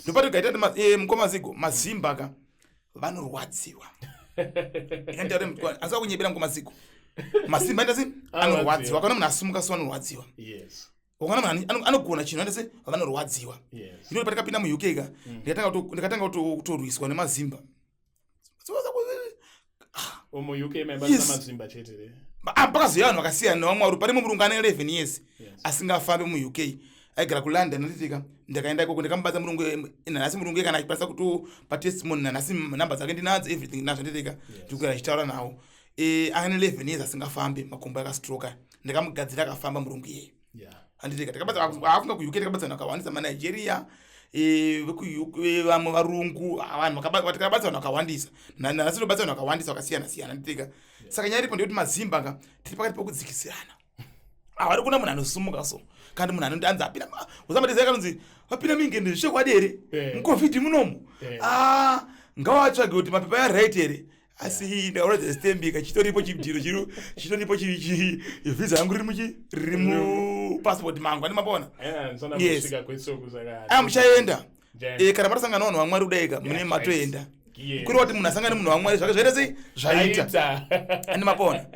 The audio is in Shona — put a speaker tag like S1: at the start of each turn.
S1: Ndopato kaita mkomaziko mazimba ka vanorwadziwa. Ndiyare mutwa asa kunyebera mkomaziko. Mazimba ndazi anorwadziwa kana munhu asumuka so anorwadziwa.
S2: Yes.
S1: Ukana munhu anogona chinhu ndase vanorwadziwa.
S2: Yes.
S1: Ino patakapinda mu UK ka ndikatanga kutorwiswa nemazimba.
S2: Omo UK members amazimba chetere.
S1: Pakazoya vanhu vakasiyana nevamwe pari murungu ane 11 years asingafambe mu UK aigara ku London nditika ndakaenda ikoko ndikamubata murungu nanhasi murungu kana achipasa kuti patestimony nanhasi namba dzake ndinadzo everything nazvo nditika ndikuera achitaura nawo ane 11 years asingafambe makumbo akastroke ndikamugadzira akafamba murungu iye anditika ndikabata afunga ku UK ndikabata vakawandisa maNigeria vamwe varungu vanhu tikabata vanhu vakawandisa nanhasi tobata vanhu vakawandisa vakasiyana siyana nditika saka nyaya iripo ndekuti mazimba ka tiri pakati pokudzikisirana avari kuna munhu anosumuka so kandi munhu anondanzi apinda usambatizai kanonzi vapinda mingende zvishekwadi here mucovid munomu ngavatsvage kuti mapepa aright here asi ndauradza stembika chitoripo chibdiro chitoripo vhiza yangu riri mupassport mangu andimapona muchaenda kana matasangana vanhu vamwari kudaika mune matoenda kureva kuti munhu asangane munhu wamwari zvake zvaita sei zvaita andimapona